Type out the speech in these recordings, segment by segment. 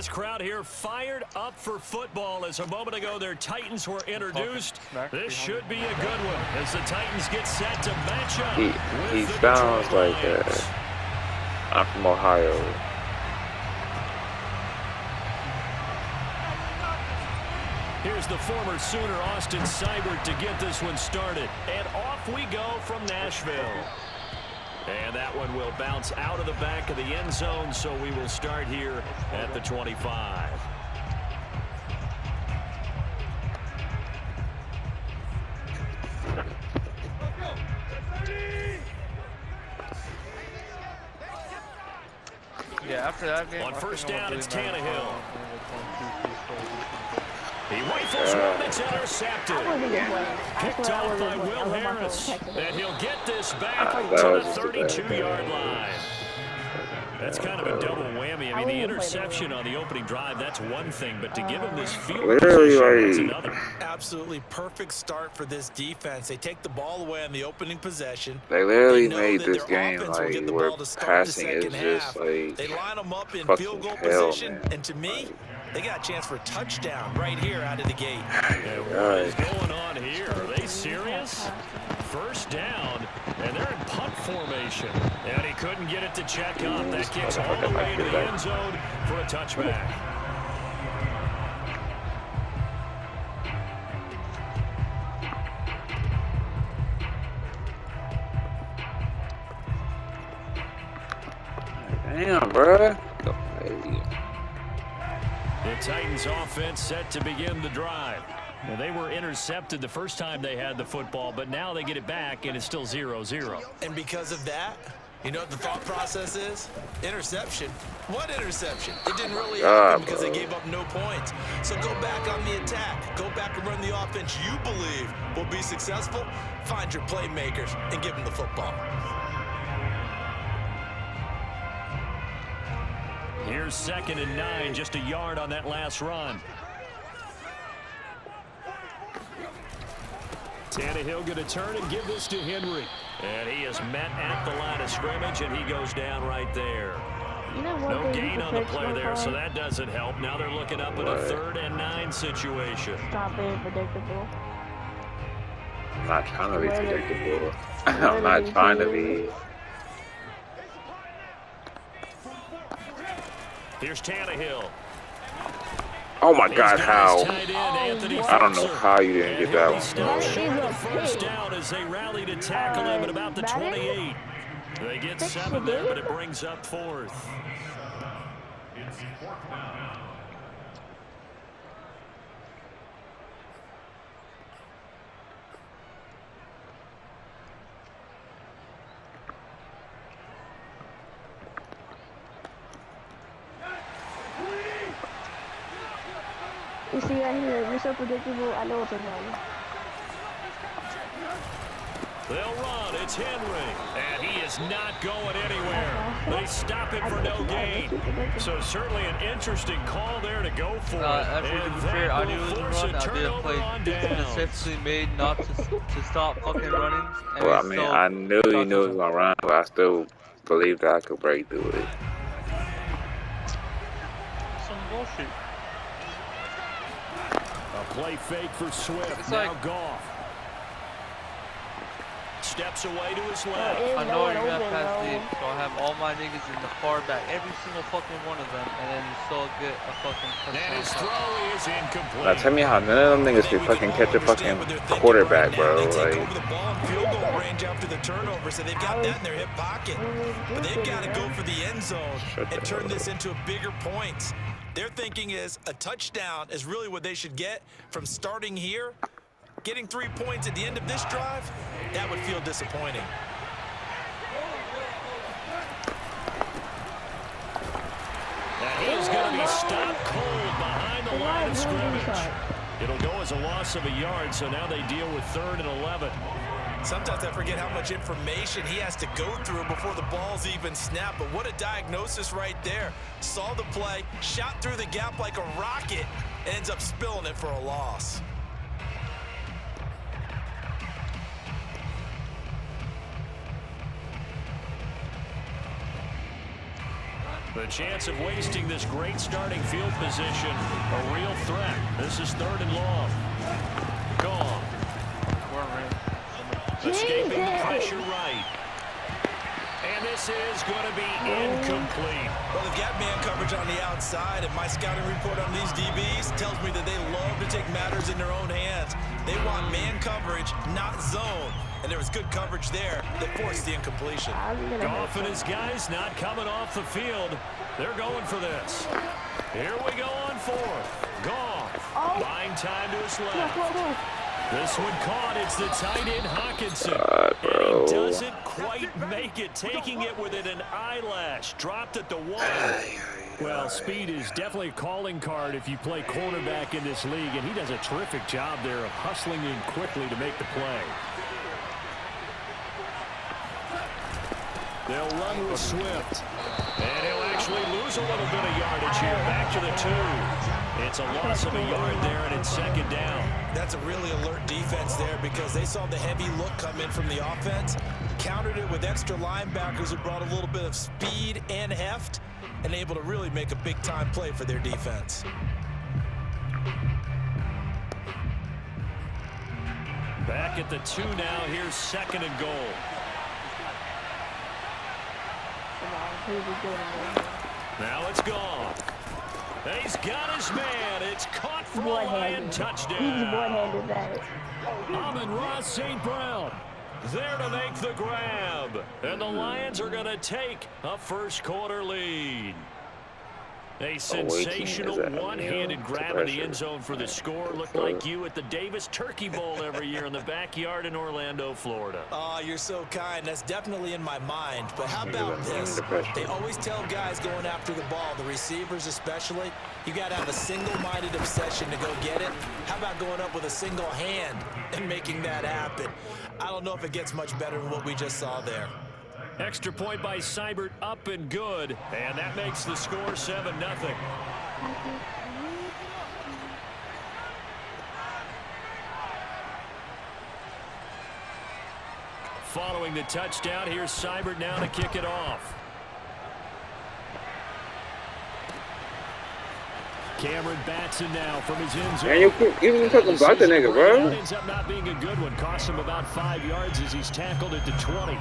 This crowd here fired up for football as a moment ago their Titans were introduced. This should be a good one as the Titans get set to match up. He sounds like I'm from Ohio. Here's the former Sooner Austin Seibert to get this one started. And off we go from Nashville. And that one will bounce out of the back of the end zone, so we will start here at the 25. Yeah, after that game, on first down, it's Tannehill. He rifles one, it's intercepted. Picked off by Will Harris. And he'll get this back to the 32-yard line. That's kind of a double whammy. I mean, the interception on the opening drive, that's one thing, but to give him this field position, that's another. Absolutely perfect start for this defense. They take the ball away on the opening possession. They literally made this game like where passing is just like they line them up in fucking field goal hell, position, man. and to me, they got a chance for a touchdown right here out of the gate. What is going on here? Are they serious? First down, and they're in punt formation. And he couldn't get it to check up. That kicks all the way to the end zone for a touchback. Damn, bruh. The Titans offense set to begin the drive. Well, they were intercepted the first time they had the football, but now they get it back, and it's still 0-0. And because of that, you know what the thought process is? Interception. What interception? It didn't really happen because they gave up no points. So go back on the attack. Go back and run the offense you believe will be successful. Find your playmakers and give them the football. Here's 2nd and 9, just a yard on that last run. Tannehill going to turn and give this to Henry. And he is met at the line of scrimmage, and he goes down right there. No gain on the play there, so that doesn't help. Now they're looking up at a 3rd and 9 situation. Stop being predictable. I'm not trying to be predictable. I'm not trying to be. Here's Tannehill. Oh my God, how? I don't know how you didn't get that one. First down as they rally to tackle him at about the 28. They get 7 there, but it brings up 4th. You see right here, you're so predictable, I know what's going on. They'll run, it's Henry, and he is not going anywhere. They stop it for no gain. So certainly an interesting call there to go for it. To be fair, I knew it was a run. I didn't play specifically made not to stop fucking running. Well, I mean, I knew he knew it was gonna run, but I still believed that I could break through it. Some bullshit. A play fake for Swift. It's now like, Goff. Steps away to his left. I know you're gonna pass deep, so I'll have all my niggas in the far back, every single fucking one of them, and then you still get a fucking touchdown. And his throw is incomplete. Now tell me how none of them niggas can fucking catch a fucking quarterback, bro. They take Like, over the ball in field goal range after the turnover, so they've got that in their hip pocket. But they've got to go for the end zone and turn this into bigger points. Their thinking is a touchdown is really what they should get from starting here. Getting 3 points at the end of this drive, that would feel disappointing. And he is going to be stopped cold behind the line of scrimmage. It'll go as a loss of a yard, so now they deal with 3rd and 11. Sometimes I forget how much information he has to go through before the ball's even snapped, but what a diagnosis right there. Saw the play, shot through the gap like a rocket, and ends up spilling it for a loss. The chance of wasting this great starting field position, a real threat. This is 3rd and long. Gone. Escaping the pressure right. And this is going to be incomplete. Well, they've got man coverage on the outside, and my scouting report on these DBs tells me that they love to take matters in their own hands. They want man coverage, not zone. And there was good coverage there that forced the incompletion. Goff and his guys not coming off the field. They're going for this. Here we go on 4th. Goff buying time to his left. This one caught. It's the tight end Hawkinson. And he doesn't quite make it, taking it within an eyelash. Dropped at the 1. Well, speed is definitely a calling card if you play cornerback in this league, and he does a terrific job there of hustling in quickly to make the play. They'll run with Swift. And he'll actually lose a little bit of yardage here. Back to the 2. It's a loss of a yard there, and it's 2nd down. That's a really alert defense there because they saw the heavy look come in from the offense, countered it with extra linebackers who brought a little bit of speed and heft, and able to really make a big-time play for their defense. Back at the 2 now. Here's 2nd and goal. Now it's gone. He's got his man. It's caught for a Lion touchdown. He's one-handed that. Amon-Ra St. Brown there to make the grab. And the Lions are going to take a first-quarter lead. A sensational one-handed grab in the end zone for the score. Looked like you at the Davis Turkey Bowl every year in the backyard in Orlando, Florida. Oh, you're so kind. That's definitely in my mind. But how about this? They always tell guys going after the ball, the receivers especially, you got to have a single-minded obsession to go get it. How about going up with a single hand and making that happen? I don't know if it gets much better than what we just saw there. Extra point by Seibert, up and good. And that makes the score 7-0. Following the touchdown, here's Seibert now to kick it off. Cameron Batson now from his end zone. Man, you even talking about the nigga, bro. Ends up not being a good one. Costs him about 5 yards as he's tackled at the 20.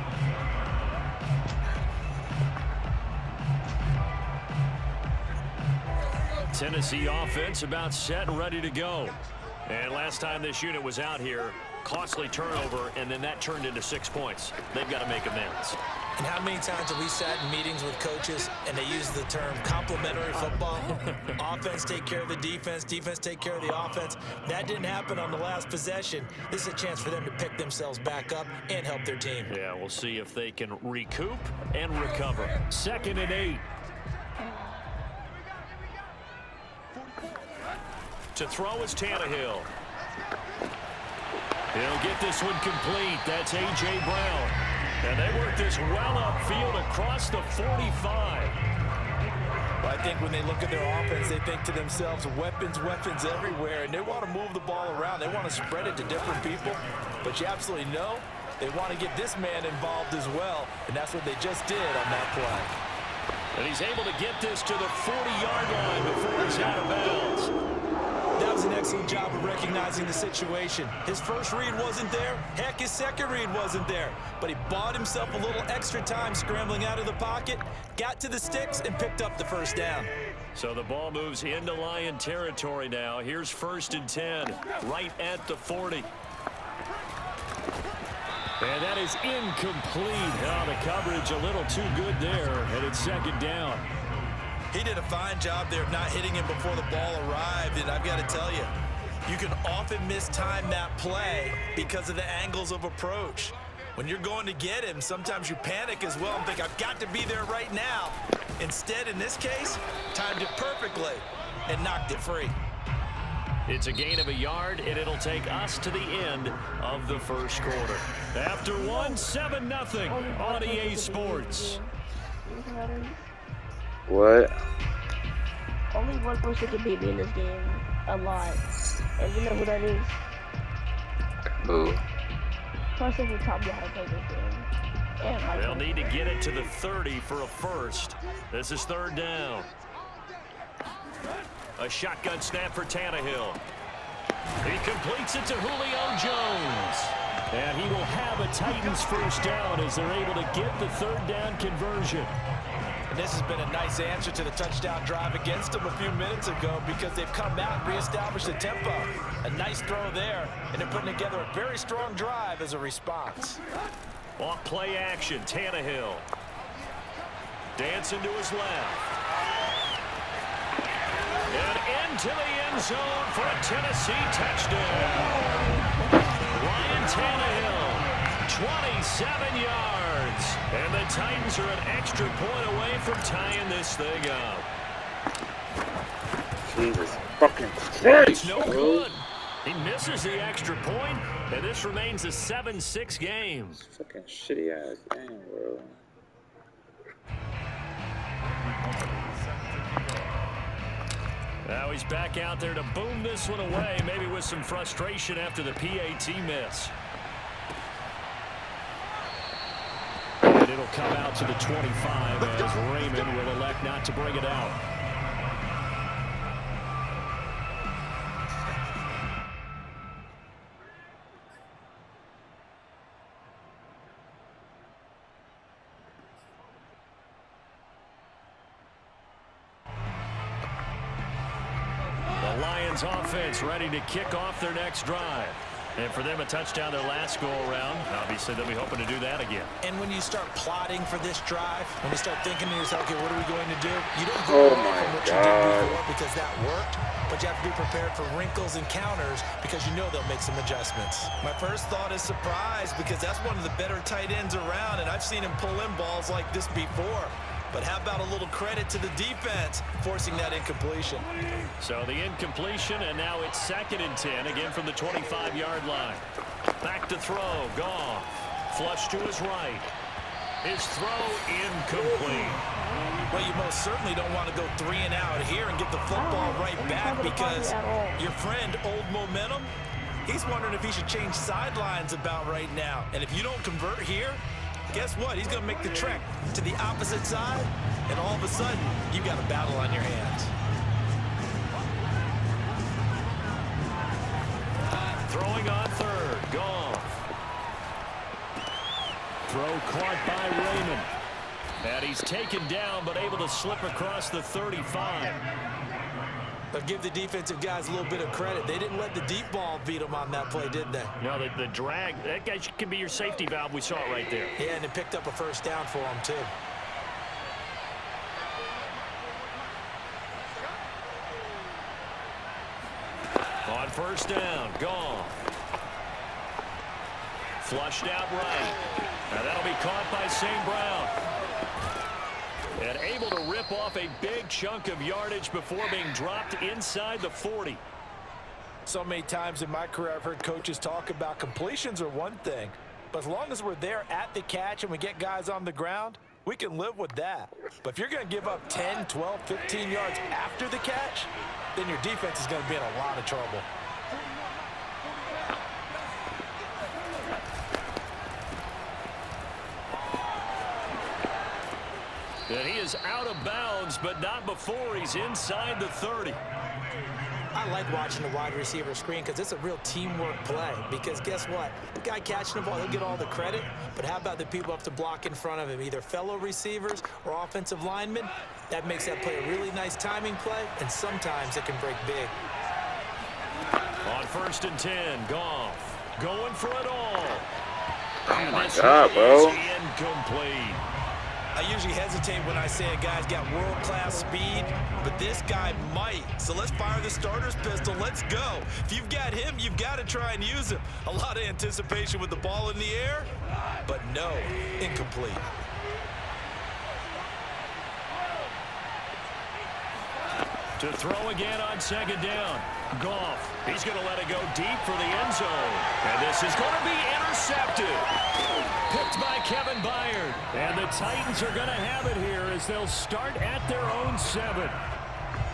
Tennessee offense about set and ready to go. And last time this unit was out here, costly turnover, and then that turned into 6 points. They've got to make amends. And how many times have we sat in meetings with coaches and they use the term complementary football? Offense take care of the defense, defense take care of the offense. That didn't happen on the last possession. This is a chance for them to pick themselves back up and help their team. Yeah, we'll see if they can recoup and recover. 2nd and 8. To throw is Tannehill. He'll get this one complete. That's A.J. Brown. And they work this well upfield across the 45. I think when they look at their offense, they think to themselves, weapons, weapons everywhere. And they want to move the ball around. They want to spread it to different people. But you absolutely know they want to get this man involved as well. And that's what they just did on that play. And he's able to get this to the 40-yard line before he's out of bounds. That was an excellent job of recognizing the situation. His first read wasn't there. Heck, his second read wasn't there. But he bought himself a little extra time scrambling out of the pocket, got to the sticks, and picked up the first down. So the ball moves into Lion territory now. Here's 1st and 10, right at the 40. And that is incomplete. Oh, the coverage a little too good there, and it's 2nd down. He did a fine job there of not hitting him before the ball arrived, and I've got to tell you, you can often mistime that play because of the angles of approach. When you're going to get him, sometimes you panic as well and think, I've got to be there right now. Instead, in this case, timed it perfectly and knocked it free. It's a gain of a yard, and it'll take us to the end of the first quarter. After 7-0 on EA Sports. What? Only one person can beat me in this game. A lot. And you know who that is? Who? Person who taught me how to play this game. They'll need to get it to the 30 for a first. This is 3rd down. A shotgun snap for Tannehill. He completes it to Julio Jones. And he will have a Titans first down as they're able to get the 3rd down conversion. And this has been a nice answer to the touchdown drive against them a few minutes ago because they've come out and reestablished the tempo. A nice throw there, and they're putting together a very strong drive as a response. Off play action, Tannehill. Dancing to his left. And into the end zone for a Tennessee touchdown. Ryan Tannehill, 27 yards. And the Titans are an extra point away from tying this thing up. Jesus fucking Christ. It's no good. He misses the extra point, and this remains a 7-6 game. Fucking shitty ass game, bro. Now he's back out there to boom this one away, maybe with some frustration after the PAT miss. And it'll come out to the 25 as Raymond will elect not to bring it out. Lions offense ready to kick off their next drive. And for them, a touchdown their last go-around. Obviously, they'll be hoping to do that again. And when you start plotting for this drive, when you start thinking to yourself, okay, what are we going to do? You don't go away from what you did before because that worked, but you have to be prepared for wrinkles and counters because you know they'll make some adjustments. My first thought is surprise because that's one of the better tight ends around, and I've seen him pull in balls like this before. But how about a little credit to the defense forcing that incompletion? So the incompletion, and now it's 2nd and 10, again from the 25-yard line. Back to throw, Goff. Flush to his right. His throw incomplete. Well, you most certainly don't want to go 3 and out here and get the football right back because your friend, Old Momentum, he's wondering if he should change sidelines about right now. And if you don't convert here, guess what? He's going to make the trek to the opposite side, and all of a sudden, you've got a battle on your hands. Throwing on 3rd, Goff. Throw caught by Raymond. And he's taken down, but able to slip across the 35. But give the defensive guys a little bit of credit. They didn't let the deep ball beat them on that play, did they? No, the drag, that guy can be your safety valve. We saw it right there. Yeah, and it picked up a first down for them, too. On 1st down, Goff. Flushed out right. Now that'll be caught by St. Brown. And able to rip off a big chunk of yardage before being dropped inside the 40. So many times in my career I've heard coaches talk about completions are one thing, but as long as we're there at the catch and we get guys on the ground, we can live with that. But if you're going to give up 10, 12, 15 yards after the catch, then your defense is going to be in a lot of trouble. And he is out of bounds, but not before he's inside the 30. I like watching the wide receiver screen because it's a real teamwork play. Because guess what? The guy catching the ball, he'll get all the credit. But how about the people have to block in front of him, either fellow receivers or offensive linemen? That makes that play a really nice timing play, and sometimes it can break big. On 1st and 10, Goff going for it all. Oh my God, bro. Incomplete. I usually hesitate when I say a guy's got world-class speed, but this guy might. So let's fire the starter's pistol. Let's go. If you've got him, you've got to try and use him. A lot of anticipation with the ball in the air, but no, incomplete. To throw again on 2nd down. Goff, he's going to let it go deep for the end zone. And this is going to be intercepted. Picked by Kevin Byard. And the Titans are going to have it here as they'll start at their own 7.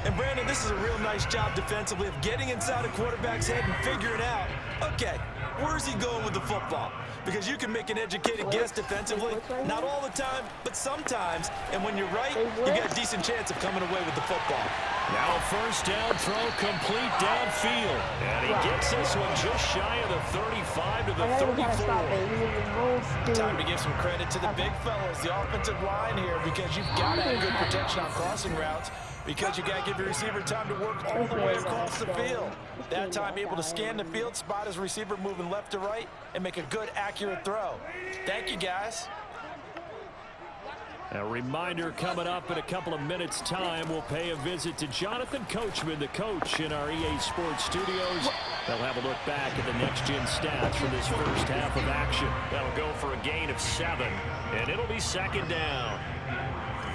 And Brandon, this is a real nice job defensively of getting inside a quarterback's head and figuring out, okay, Where's he going with the football? Because you can make an educated guess defensively, not all the time, but sometimes. And when you're right, you got a decent chance of coming away with the football. Now a first down throw complete downfield. And he gets this one just shy of the 35 to the 34. Time to give some credit to the big fellas, the offensive line here, because you've got to have good protection on crossing routes, because you got to give your receiver time to work all the way across the field. That time able to scan the field, spot his receiver moving left to right, and make a good, accurate throw. Thank you, guys. A reminder coming up in a couple of minutes' time, we'll pay a visit to Jonathan Coachman, the coach in our EA Sports studios. They'll have a look back at the next-gen stats for this first half of action. That'll go for a gain of 7, and it'll be second down.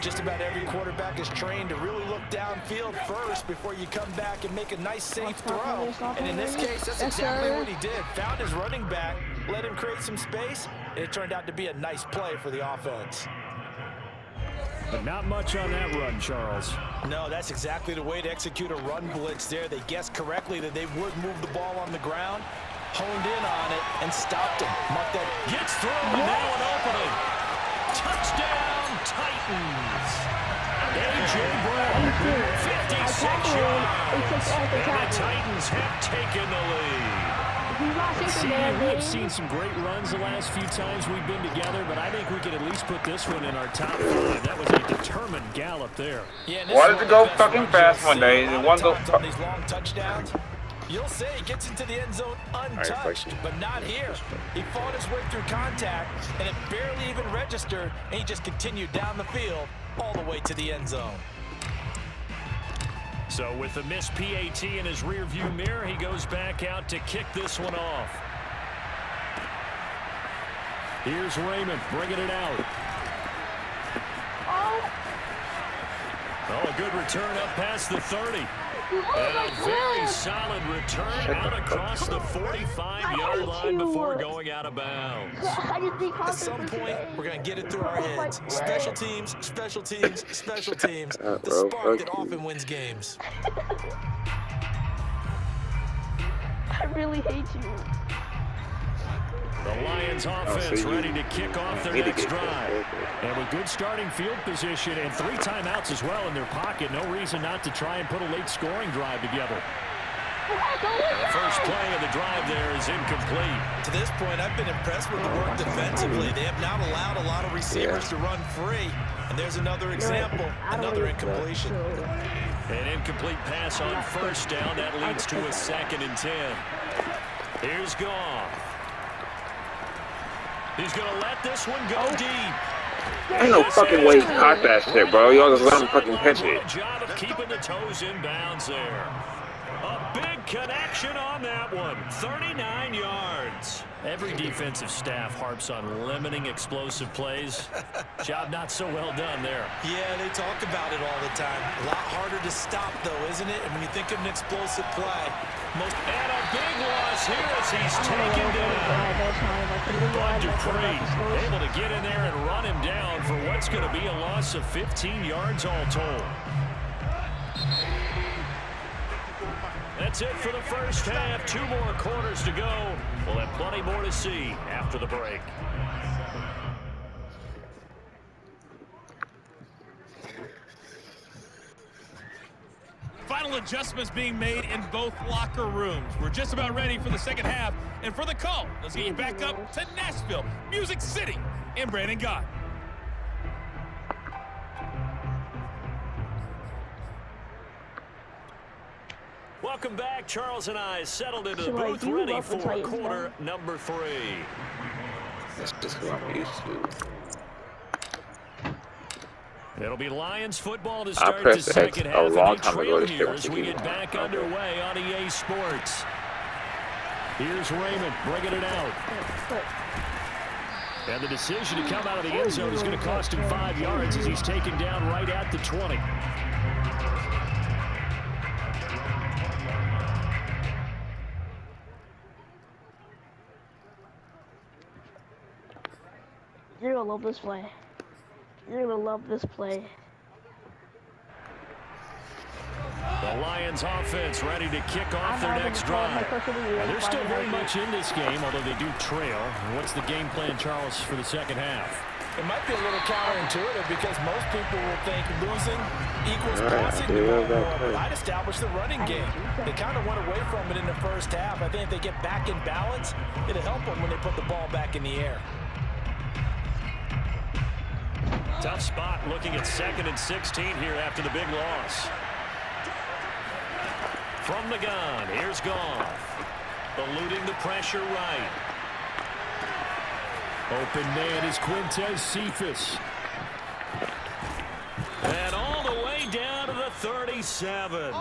Just about every quarterback is trained to really look downfield first before you come back and make a nice, safe throw. And in this case, that's exactly what he did. Found his running back, let him create some space, and it turned out to be a nice play for the offense. But not much on that run, Charles. No, that's exactly the way to execute a run blitz there. They guessed correctly that they would move the ball on the ground, honed in on it, and stopped him. Mark that. Gets through, and now an opening. Touchdown, Titans. A.J. Brown, 56 yards. And the Titans have taken the lead. We've seen some great runs the last few times we've been together, but I think we could at least put this one in our top 5. That was a determined gallop there. Why did it go fucking fast one day? And one go on these long touchdowns. You'll say he gets into the end zone untouched, but not here. He fought his way through contact, and it barely even registered, and he just continued down the field all the way to the end zone. So with the missed PAT in his rearview mirror, he goes back out to kick this one off. Here's Raymond bringing it out. Oh, a good return up past the 30. And a very solid return out across the 45-yard line before going out of bounds. At some point, we're going to get it through our heads. Special teams, special teams, special teams. The spark that often wins games. I really hate you. The Lions offense ready to kick off their next drive. And with good starting field position and 3 timeouts as well in their pocket, no reason not to try and put a late scoring drive together. And the first play of the drive there is incomplete. To this point, I've been impressed with the work defensively. They have not allowed a lot of receivers to run free. And there's another example, another incompletion. An incomplete pass on first down. That leads to a 2nd and 10. Here's Goff. He's going to let this one go deep. Ain't no fucking way he caught that shit, bro. Y'all just let him fucking catch it. Job of keeping the toes in bounds there. A big connection on that one. 39 yards. Every defensive staff harps on limiting explosive plays. Job not so well done there. Yeah, they talk about it all the time. A lot harder to stop, though, isn't it? And when you think of an explosive play, and a big loss here as he's taken down. Bud Dupree able to get in there and run him down for what's going to be a loss of 15 yards all told. That's it for the first half. 2 more quarters to go. We'll have plenty more to see after the break. Final adjustments being made in both locker rooms. We're just about ready for the second half. And for the call, let's get you back up to Nashville, Music City, and Brandon Gott. Welcome back. Charles and I settled into the booth ready for quarter number 3. That's just who I'm used to. It'll be Lions football to start the second half. A long time ago here as we get back underway on EA Sports. Here's Raymond bringing it out. And the decision to come out of the end zone is going to cost him 5 yards as he's taken down right at the 20. You're gonna love this play. You're gonna love this play. The Lions offense ready to kick off their next drive. They're still very much in this game, although they do trail. What's the game plan, Charles, for the second half? It might be a little counterintuitive because most people will think losing equals passing the ball more, but I'd establish the running game. They kind of went away from it in the first half. I think if they get back in balance, it'll help them when they put the ball back in the air. Tough spot looking at 2nd and 16 here after the big loss. From the gun, here's Goff. Eluding the pressure right. Open man is Quintez Cephas. And all the way down to the 37.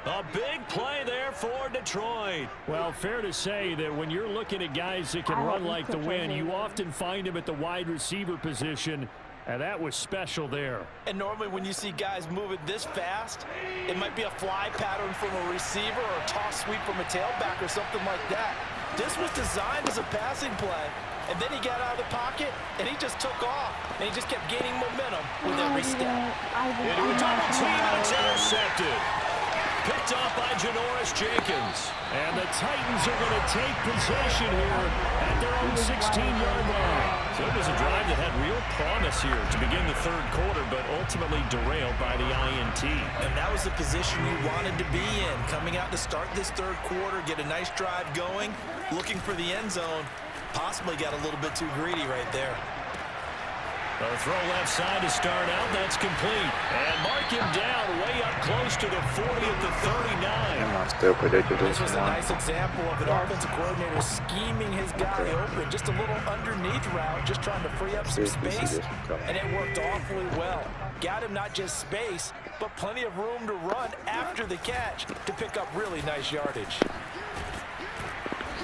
A big play there for Detroit. Well, fair to say that when you're looking at guys that can run like the wind, you often find them at the wide receiver position. And that was special there. And normally when you see guys moving this fast, it might be a fly pattern from a receiver or a toss sweep from a tailback or something like that. This was designed as a passing play, and then he got out of the pocket, and he just took off, and he just kept gaining momentum with every step. Into a double team, and it's intercepted. Picked off by Janoris Jenkins. And the Titans are going to take possession here at their own 16-yard line. So it was a drive that had real promise here to begin the third quarter, but ultimately derailed by the INT. And that was the position you wanted to be in. Coming out to start this third quarter, get a nice drive going, looking for the end zone. Possibly got a little bit too greedy right there. A throw left side to start out. That's complete. And mark him down way up close to the 40 at the 39. I still predicted this was a nice example of an offensive coordinator scheming his guy open. Just a little underneath route, just trying to free up some space. And it worked awfully well. Got him not just space, but plenty of room to run after the catch to pick up really nice yardage.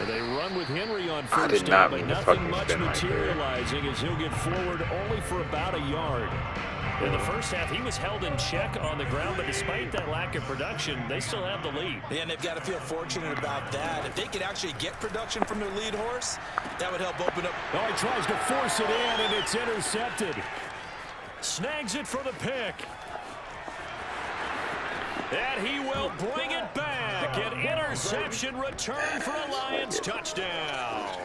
They run with Henry on first down, but nothing much materializing as he'll get forward only for about a yard. In the first half, he was held in check on the ground, but despite that lack of production, they still have the lead. Yeah, and they've got to feel fortunate about that. If they could actually get production from their lead horse, that would help open up. Oh, he tries to force it in, and it's intercepted. Snags it for the pick. And he will bring it back. An interception return for a Lions touchdown.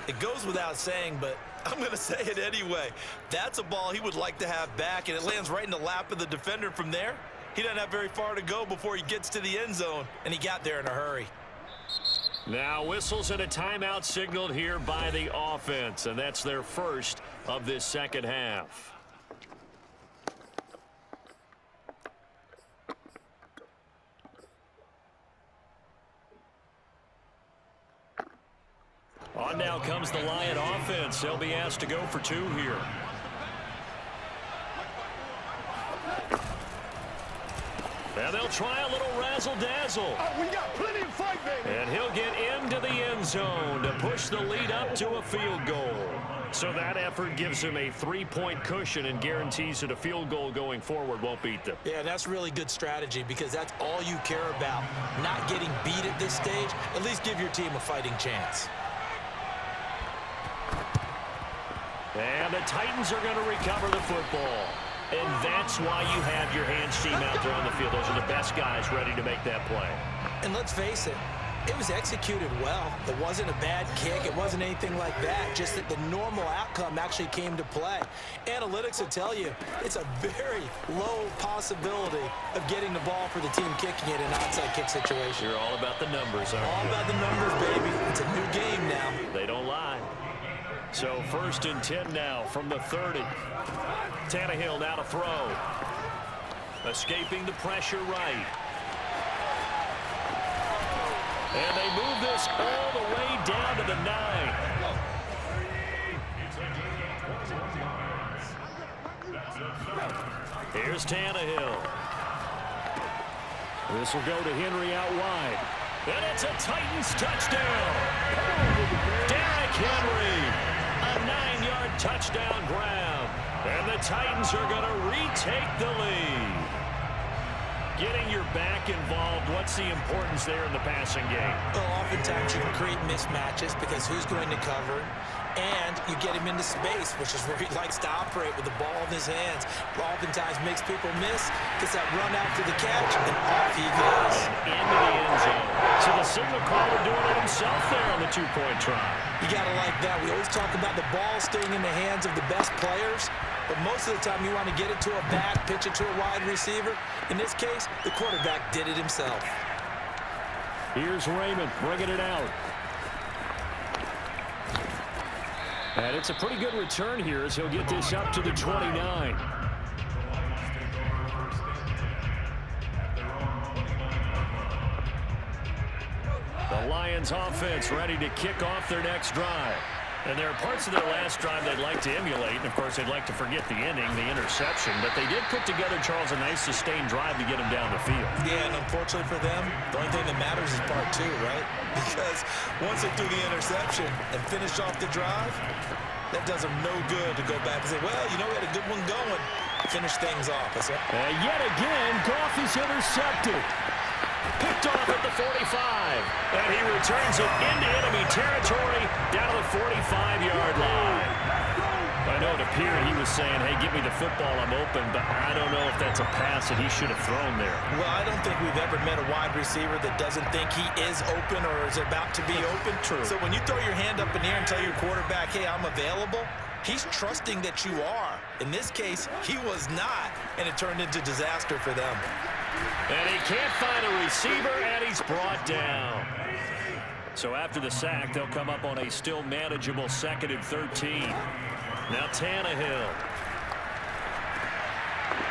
It goes without saying, but I'm going to say it anyway. That's a ball he would like to have back, and it lands right in the lap of the defender from there. He doesn't have very far to go before he gets to the end zone, and he got there in a hurry. Now whistles and a timeout signaled here by the offense, and that's their first of this second half. On now comes the Lion offense. They'll be asked to go for two here. And they'll try a little razzle-dazzle. Oh, we got plenty of fight, baby. And he'll get into the end zone to push the lead up to a field goal. So that effort gives him a 3-point cushion and guarantees that a field goal going forward won't beat them. Yeah, that's really good strategy because that's all you care about. Not getting beat at this stage. At least give your team a fighting chance. And the Titans are going to recover the football. And that's why you have your hands team out there on the field. Those are the best guys ready to make that play. And let's face it, it was executed well. It wasn't a bad kick. It wasn't anything like that. Just that the normal outcome actually came to play. Analytics will tell you it's a very low possibility of getting the ball for the team kicking it in an onside kick situation. You're all about the numbers, aren't you? All about the numbers, baby. It's a new game now. They don't lie. So 1st and 10 now from the 30. Tannehill now to throw. Escaping the pressure right. And they move this all the way down to the 9. Here's Tannehill. This will go to Henry out wide. And it's a Titans touchdown. Derrick Henry. A 9-yard touchdown grab. And the Titans are going to retake the lead. Getting your back involved, what's the importance there in the passing game? Well, oftentimes you can create mismatches because who's going to cover. and you get him into space, which is where he likes to operate with the ball in his hands. Oftentimes makes people miss, gets that run out to the catch, and off he goes. Into the end zone. So the signal caller doing it himself there on the two-point try. You got to like that. We always talk about the ball staying in the hands of the best players, but most of the time you want to get it to a back, pitch it to a wide receiver. In this case, the quarterback did it himself. Here's Raymond bringing it out. And it's a pretty good return here as he'll get this up to the 29. The Lions offense ready to kick off their next drive. And there are parts of their last drive they'd like to emulate. And, of course, they'd like to forget the ending, the interception. But they did put together, Charles, a nice sustained drive to get him down the field. Yeah, and unfortunately for them, the only thing that matters is part two, right? Because once they threw the interception and finished off the drive, that does them no good to go back and say, well, you know, we had a good one going. Finish things off. Yet again, Goff is intercepted. Picked off at the 45. And he returns it into enemy territory down to the 45-yard line. I know it appeared he was saying, hey, give me the football, I'm open, but I don't know if that's a pass that he should have thrown there. Well, I don't think we've ever met a wide receiver that doesn't think he is open or is about to be open. True. So when you throw your hand up in the air and tell your quarterback, hey, I'm available, he's trusting that you are. In this case, he was not, and it turned into disaster for them. And he can't find a receiver, and he's brought down. So after the sack, they'll come up on a still manageable 2nd and 13. Now Tannehill.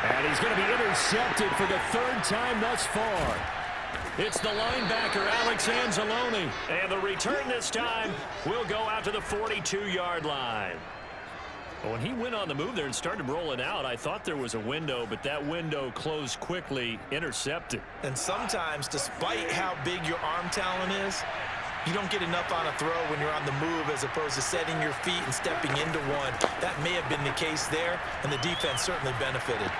And he's going to be intercepted for the 3rd time thus far. It's the linebacker, Alex Anzalone. And the return this time will go out to the 42-yard line. When he went on the move there and started rolling out, I thought there was a window, but that window closed quickly, intercepted. And sometimes, despite how big your arm talent is, you don't get enough on a throw when you're on the move as opposed to setting your feet and stepping into one. That may have been the case there, and the defense certainly benefited.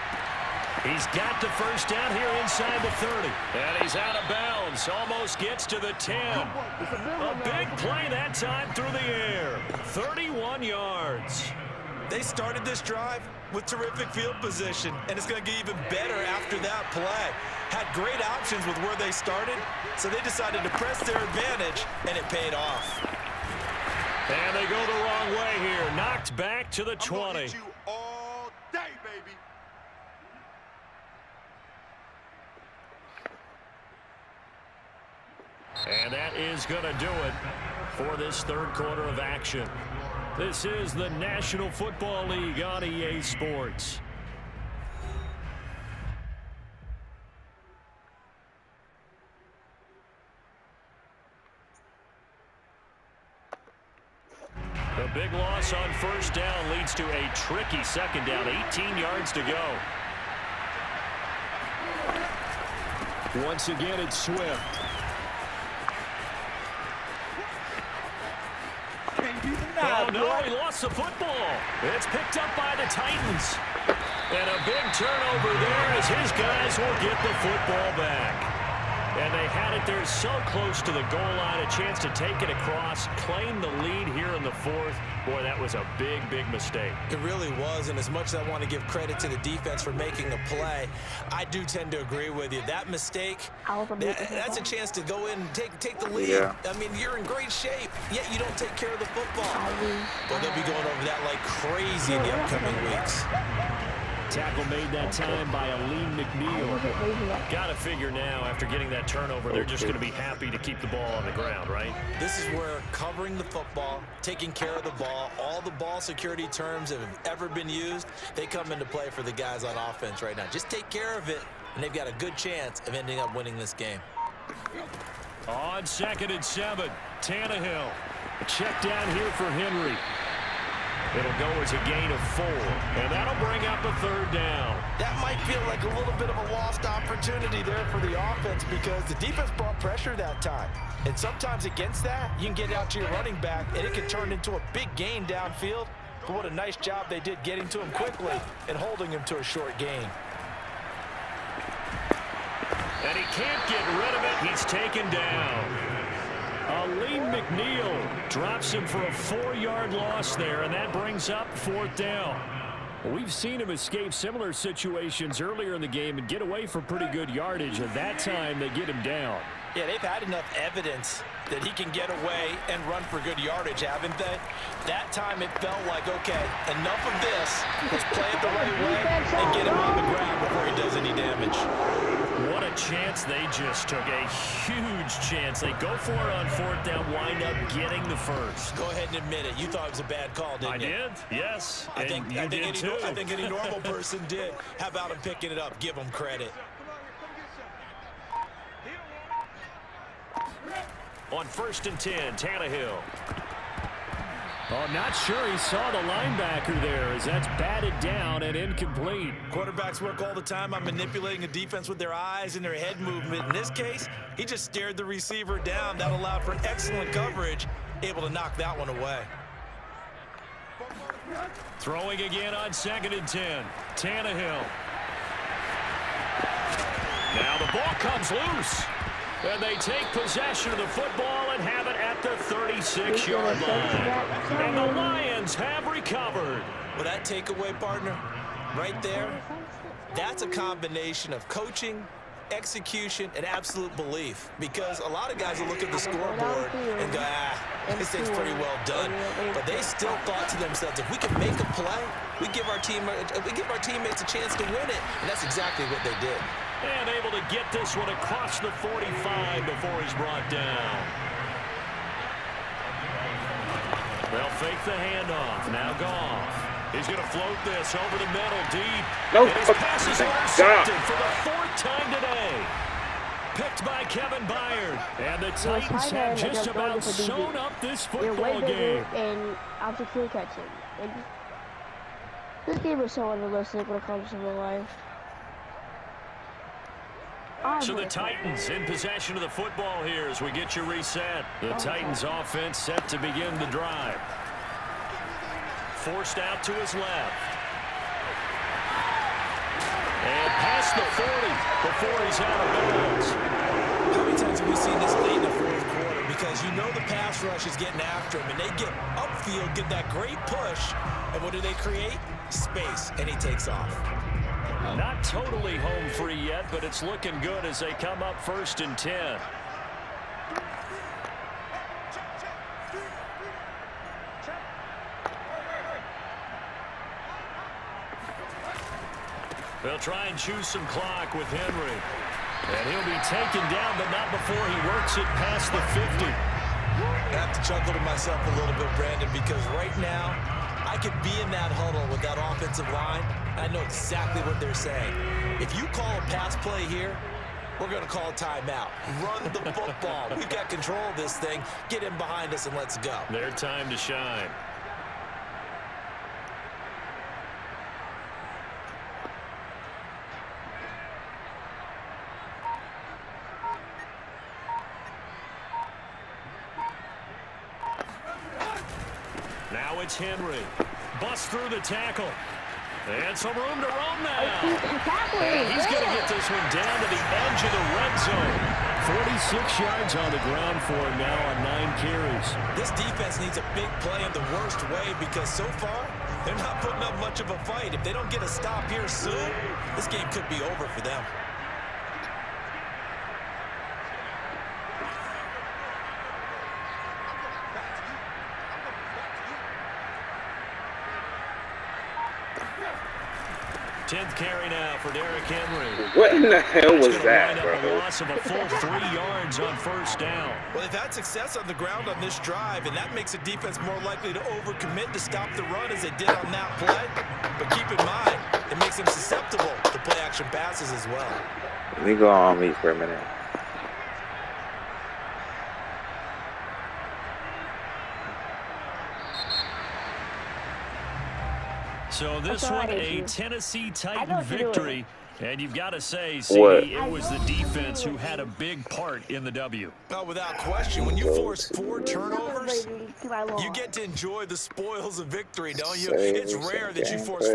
He's got the first down here inside the 30. And he's out of bounds. Almost gets to the 10. A big play that time through the air. 31 yards. They started this drive with terrific field position, and it's going to get even better after that play. Had great options with where they started, so they decided to press their advantage, and it paid off. And they go the wrong way here. Knocked back to the 20. I'm gonna hit you all day, baby. And that is going to do it for this 3rd quarter of action. This is the National Football League on EA Sports. The big loss on 1st down leads to a tricky 2nd down. 18 yards to go. Once again, it's Swift. Oh, no, he lost the football. It's picked up by the Titans. And a big turnover there as his guys will get the football back. And they had it there so close to the goal line, a chance to take it across, claim the lead here in the 4th. Boy, that was a big, big mistake. It really was, and as much as I want to give credit to the defense for making a play, I do tend to agree with you. That mistake, that's a chance to go in and take the lead. Yeah. I mean, you're in great shape, yet you don't take care of the football. But they'll be going over that like crazy in the upcoming weeks. Tackle made that time by Aleem McNeil. Got to figure now, after getting that turnover, they're just going to be happy to keep the ball on the ground, right? This is where covering the football, taking care of the ball, all the ball security terms that have ever been used, they come into play for the guys on offense right now. Just take care of it, and they've got a good chance of ending up winning this game. On 2nd and 7, Tannehill. A check down here for Henry. It'll go as a gain of 4, and that'll bring up a 3rd down. That might feel like a little bit of a lost opportunity there for the offense because the defense brought pressure that time. And sometimes against that, you can get out to your running back, and it can turn into a big gain downfield. But what a nice job they did getting to him quickly and holding him to a short gain. And he can't get rid of it. He's taken down. Aleem McNeil drops him for a 4-yard loss there, and that brings up 4th down. We've seen him escape similar situations earlier in the game and get away for pretty good yardage, and that time they get him down. Yeah, they've had enough evidence that he can get away and run for good yardage, haven't they? That time it felt like, okay, enough of this. Let's play it the right way and get him on the ground before he does any damage. What a chance they just took. A huge chance. They go for it on 4th down, wind up getting the first. Go ahead and admit it. You thought it was a bad call, didn't you? I did, yes. I think any normal person did. How about him picking it up? Give him credit. On 1st and 10, Tannehill. Oh, not sure he saw the linebacker there as that's batted down and incomplete. Quarterbacks work all the time on manipulating a defense with their eyes and their head movement. In this case, he just stared the receiver down. That allowed for excellent coverage, able to knock that one away. Throwing again on 2nd and 10, Tannehill. Now the ball comes loose. And they take possession of the football and have it at the 36-yard line. And the Lions have recovered. Well, that takeaway, partner, right there, that's a combination of coaching, execution, and absolute belief. Because a lot of guys will look at the scoreboard and go, this thing's pretty well done. But they still thought to themselves, if we can make a play, we give our teammates a chance to win it. And that's exactly what they did. And able to get this one across the 45 before he's brought down. They'll fake the handoff. Now Goff. He's going to float this over the middle deep. No, and his pass is intercepted for the 4th time today. Picked by Kevin Byard. And the Titans have just about sewn up this football game. And after clear catching. This game is so unrealistic when it comes to real life. So the Titans in possession of the football here as we get you reset. The Titans offense set to begin the drive. Forced out to his left. And past the 40 before he's out of bounds. How many times have we seen this late in the 4th quarter? Because you know the pass rush is getting after him, and they get upfield, get that great push, and what do they create? Space, and he takes off. Not totally home free yet, but it's looking good as they come up 1st and 10. They'll try and choose some clock with Henry. And he'll be taken down, but not before he works it past the 50. I have to chuckle to myself a little bit, Brandon, because right now, I could be in that huddle with that offensive line. I know exactly what they're saying. If you call a pass play here, we're going to call a timeout. Run the football. We've got control of this thing. Get in behind us and let's go. Their time to shine. Now it's Henry. Busts through the tackle. And some room to roam now. And he's going to get this one down to the edge of the red zone. 46 yards on the ground for him now on 9 carries. This defense needs a big play in the worst way because so far, they're not putting up much of a fight. If they don't get a stop here soon, this game could be over for them. Tenth carry now for Derrick Henry. What in the hell was that, bro? A loss of a full 3 yards on 1st down. Well, they've had success on the ground on this drive, and that makes the defense more likely to overcommit to stop the run as they did on that play. But keep in mind, it makes them susceptible to play-action passes as well. Let me go on me for a minute. So this one, a Tennessee Titan victory. And you've got to say, CD, it was the defense who had a big part in the W. Oh, without question. When you force 4 turnovers, you get to enjoy the spoils of victory, don't you? It's rare that you force 4